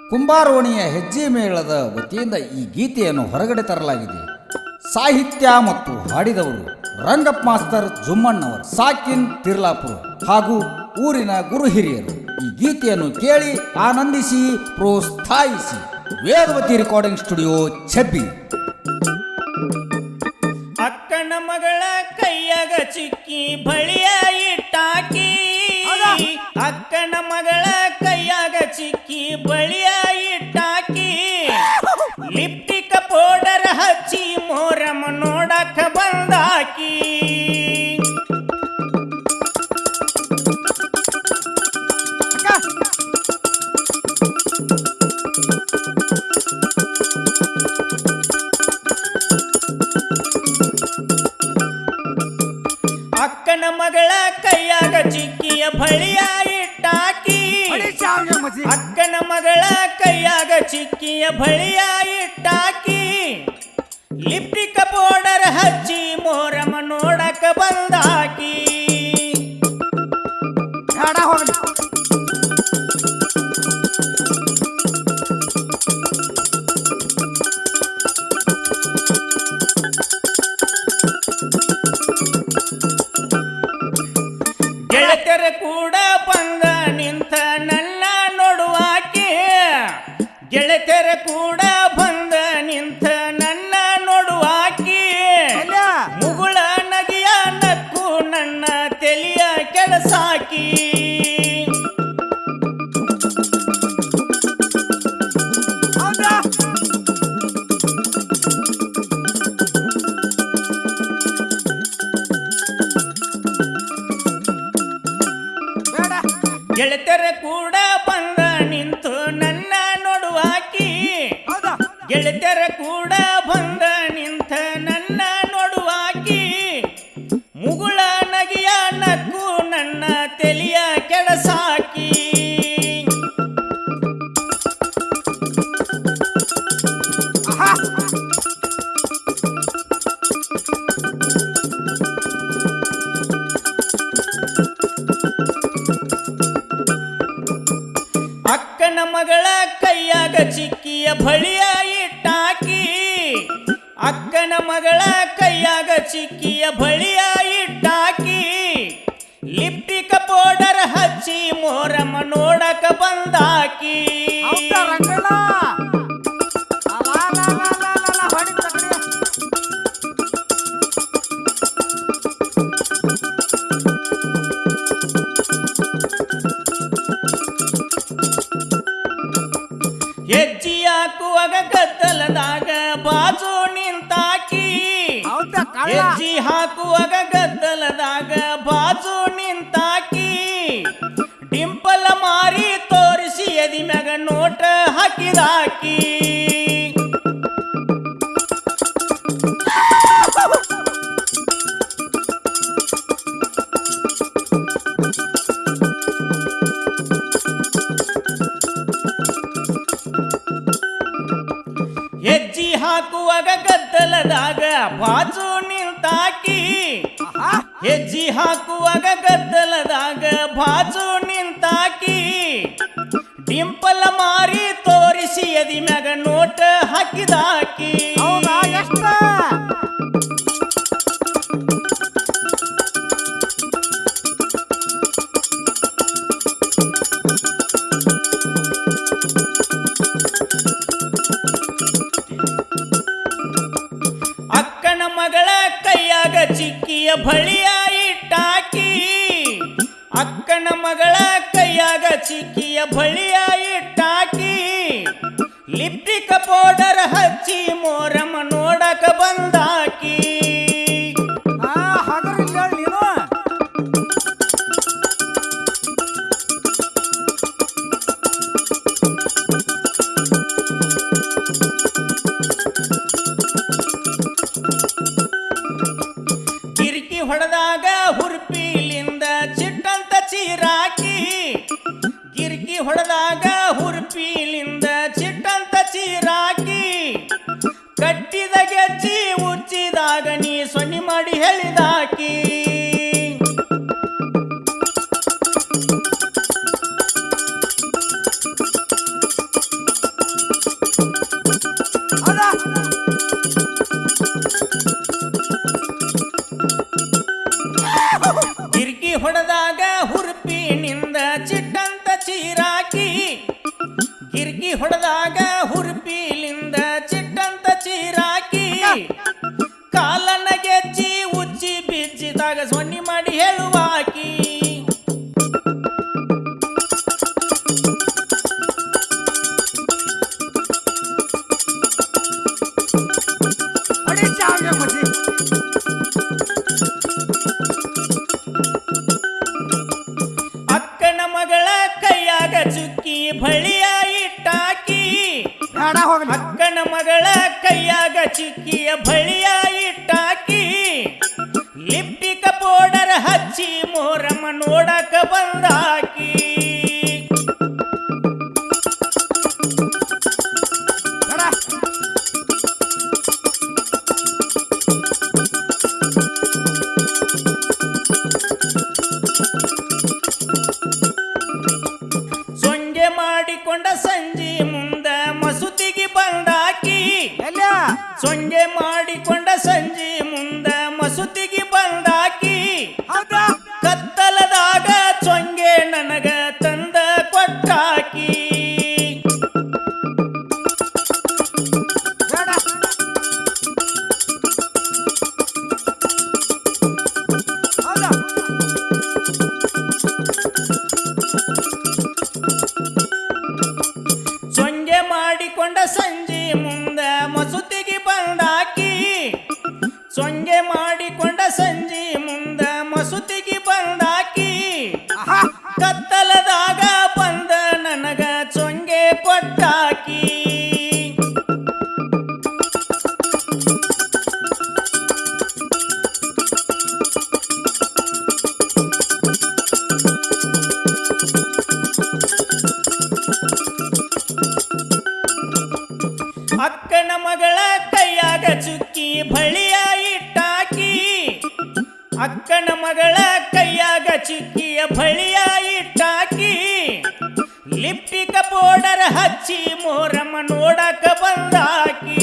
ಕುಂಬಾರೋಣಿಯ ಹೆಜ್ಜೆ ಮೇಳದ ವತಿಯಿಂದ ಈ ಗೀತೆಯನ್ನು ಹೊರಗಡೆ ತರಲಾಗಿದೆ. ಸಾಹಿತ್ಯ ಮತ್ತು ಹಾಡಿದವರು ರಂಗಪ್ಪ ಮಾಸ್ತರ್ ಜುಮ್ಮಣ್ಣವರು, ಸಾಕಿನ್ ತಿರ್ಲಾಪುರ ಹಾಗೂ ಊರಿನ ಗುರು ಹಿರಿಯರು. ಈ ಗೀತೆಯನ್ನು ಕೇಳಿ ಆನಂದಿಸಿ ಪ್ರೋತ್ಸಾಹಿಸಿ. Vedavati recording studio Chabbi. ಅಕ್ಕನ ಮಗಳ ಕೈಯಾಗ ಚಿಕ್ಕಿ ಬಳಿಯ ಇಟ್ಟಾಕಿ, ಅಕ್ಕನ ಮಗಳ ಕೈಯಾಗ ಚಿಕ್ಕಿ ಬಳಿಯ ಇಟ್ಟಾಕಿ, ಲಿಪ್ಟಿಕ ಪೌಡರ್ ಹಚ್ಚಿ ಮೋರಮ್ಮ ನೋಡಕ ಬಂದಾಕಿ. ಅಕ್ಕನ ಮಗಳ ಕೈಯಾಗ ಚಿಕ್ಕಿಯ ಬಳಿಯ ಇಟ್ಟಾಕಿ, ಅಕ್ಕನ ಮಗಳ ಕೈಯಾಗ ಚಿಕ್ಕಿಯ ಬಳಿಯ ಇಟ್ಟಾಕಿ, ಲಿಪ್ಟಿಕ ಪೌಡರ್ ಹಚ್ಚಿ ಮೋರಮ್ಮ ನೋಡಕ ಬಂದಾಕಿ. ಗೆಳತಿಯರ ಕೂಡ ಬಂದ ನಿಂತ ನನ್ನ ನೋಡುವಾಕೆ, ಗೆಳತಿಯರ ಕೂಡ ಬಂದ ನಿಂತ ನನ್ನ ನೋಡುವಾಕೆ, ಮುಗುಳ ನಗಿಯ ನಕ್ಕು ನನ್ನ ತೆಲಿಯ ಕೆಳಸಾಕಿ. ಗೆಳತಿಯರ ಕೂಡ ಬಂದ ನಿಂತು ನನ್ನ ನೋಡುವಾಕಿ, ಗೆಳತಿಯರ ಕೂಡ ಬಂದ ನಿಂತ ನನ್ನ ನೋಡುವಾಕಿ, ಮುಗುಳ ನಗಿಯ ನಕ್ಕು ನನ್ನ ತೆಲಿಯ ಕೆಳಸಾಕಿ. ಅಕ್ಕನ ಮಗಳ ಕೈಯಾಗ ಚಿಕ್ಕಿಯ ಬಳಿಯ ಇಟ್ಟಾಕಿ, ಅಕ್ಕನ ಮಗಳ ಕೈಯಾಗ ಚಿಕ್ಕಿಯ ಬಳಿಯ ಇಟ್ಟಾಕಿ, ಲಿಪ್ಟಿಕ ಪೌಡರ್ ಹಚ್ಚಿ ಮೋರಮ್ಮ ನೋಡಕ ಬಂದಾಕಿ. ಹೆಜ್ಜಿ ಹಾಕುವಾಗ ಗದ್ದಲದಾಗ ಬಾಜು ನಿಂತಾಕಿ, ಹೆಜ್ಜಿ ಹಾಕುವಾಗ ಗದ್ದಲದಾಗ ಬಾಜು ನಿಂತಾಕಿ, ಡಿಂಪಲ್ ಮಾರಿ ತೋರಿಸಿ ಎದಿ ಮ್ಯಾಗ ನೋಟ ಹಾಕಿದಾಕಿ. ಹೆಜ್ಜಿ ಹಾಕುವಾಗ ಗದ್ದಲದಾಗ ಬಾಜು ನಿಂತಾಕಿ, ಹೆಜ್ಜಿ ಹಾಕುವಾಗ ಗದ್ದಲದಾಗ ಬಾಜು ನಿಂತಾಕಿ, ಡಿಂಪಲ್ ಮಾರಿ ತೋರಿಸಿ ಎದಿ ಮ್ಯಾಗ ನೋಟ ಹಾಕಿದಾಕಿ. ಅಕ್ಕನ ಮಗಳ ಕೈಯಾಗ ಚಿಕ್ಕಿಯ ಬಳಿಯ ಇಟ್ಟಾಕಿ, ಅಕ್ಕನ ಮಗಳ ಕೈಯಾಗ ಚಿಕ್ಕಿಯ ಬಳಿಯ ಇಟ್ಟಾಕಿ, ಲಿಪ್ಟಿಕ ಪೌಡರ್ ಹಚ್ಚಿ ಮೋರಮ್ಮ ನೋಡಕ ಬಂದಾಕಿ. ಕಿರಿಕಿ ಹೊಡೆದಾಗ ಹುರ್ಪಿಲಿಂದ ಚಿಟ್ಟಂತ ಚೀರಾಕಿ, ಗಿರ್ಕಿ ಹೊಡೆದಾಗ ಹುರ್ಪಿಲಿಂದ ಚಿಟ್ಟಂತ ಚೀರಾಕಿ, ಕಿರ್ಕಿ ಹೊಡೆದಾಗ ಹುರ್ಪಿಲಿಂದ ಚಿಟ್ಟಂತ ಚೀರಾಕಿ ಕಾಲನ್ನ ಗೆಜ್ಜಿ ಉಚ್ಚಿ ಬಿಚ್ಚಿದಾಗ ಸೊನ್ನಿ ಮಾಡಿ ಹೇಳುವಾಕಿ ಅಕ್ಕನ ಮಗಳ ಕೈಯಾಗ ಚುಕ್ಕಿ ಬಳಿಯ ಇಟ್ಟಾಕಿ ಅಕ್ಕನ ಮಗಳ ಕೈಯಾಗ ಚಿಕ್ಕಿಯ ಬಳಿಯ ಇಟ್ಟಾಕಿ ಲಿಪ್ಟಿಕ ಪೌಡರ್ ಹಚ್ಚಿ ಮೋರಮ್ಮ ನೋಡಕ ಬಂದಾಕಿ ಸೊಂಗೆ ಮಾಡಿಕೊಂಡ ಸಂಜೆ ಮುಂದ ಮಸೂತಿಗೆ ಬಂದಾಕಿ ಸೊಂಗೆ ಮಾಡಿಕೊಂಡ ಸಂಜೆ ಮುಂದ ಮಸೂತಿಗೆ ಬಂದಾಕಿ ಕತ್ತಲದಾಗ ಸೊಂಗೆ ನನಗ ತಂದ ಕೊಟ್ಟಾಕಿ ಸೊಂಗೆ ಮಾಡಿಕೊಂಡ ಸಂಜೆ ಮುಂದ ಮಸೂತಿಗೆ ಬಂದಾಕಿ ಸೊಂಗೆ ಮಾಡಿಕೊಂಡ ಸಂಜೆ ಮುಂದ ಮಸೂತಿಗೆ ಬಂದಾಕಿ ಕತ್ತಲದಾಗ ಬಂದ ನನಗ ಸೊಂಗೆ ಕೊಟ್ಟಾಕಿ ಅಕ್ಕನ ಮಗಳ ಕೈಯಾಗ ಚುಕ್ಕಿ ಬಳಿಯ ಇಟ್ಟಾಕಿ ಅಕ್ಕನ ಮಗಳ ಕೈಯಾಗ ಚಿಕ್ಕಿಯ ಬಳಿಯ ಇಟ್ಟಾಕಿ ಲಿಪ್ಟಿಕ ಪೌಡರ್ ಹಚ್ಚಿ ಮೋರಮ್ಮ ನೋಡಕ ಬಂದಾಕಿ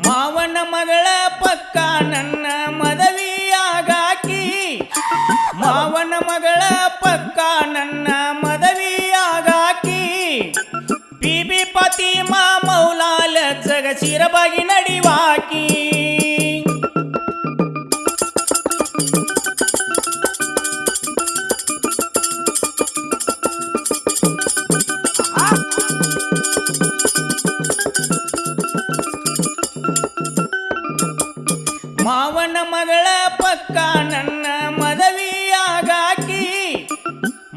ಮಾವನ ಮಗಳ ಪಕ್ಕ ನನ್ನ ಮದವಿಯಾಗಾಕಿ ಮಾವನ ಮಗಳ ಪಕ್ಕ ನನ್ನ ಮದವಿಯಾಗಾಕಿ ಬಿಬಿ ಫಾತಿಮಾ ಮೌಲಾಲ ಜಗ ಚಿರಬಾಗಿ ನಡಿವಾಕಿ ಮಾವನ ಮಗಳ ಪಕ್ಕ ನನ್ನ ಮದವಿಯಾಗಾಕಿ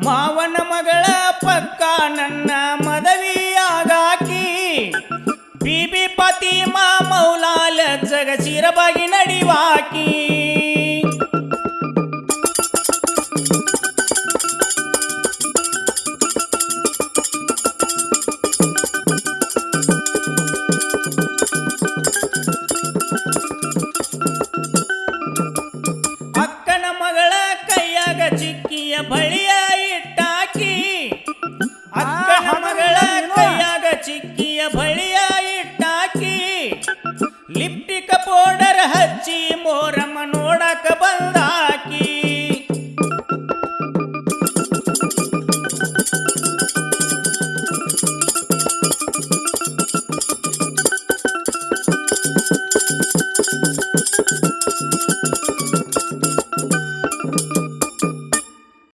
ಮಾವನ ಮಗಳ ಪಕ್ಕ ನನ್ನ ಮದವಿಯಾಗಾಕಿ ಬಿಬಿ ಫಾತಿಮಾ ಮೌಲಾಲ ಜಗ ಚಿರಬಾಗಿ ನಡಿವಾಕಿ ಅಕ್ಕನ ಮಗಳ ಕೈಯಾಗ ಚಿಕ್ಕಿಯ ಬಳಿಯ ಇಟ್ಟಾಕಿ ಅಕ್ಕನ ಮಗಳ ಕೈಯಾಗ ಚಿಕ್ಕಿಯ ಬಳಿಯ ಇಟ್ಟಾಕಿ ಲಿಪ್ಟಿಕ ಪೌಡರ್ ಹಚ್ಚಿ ಮೋರ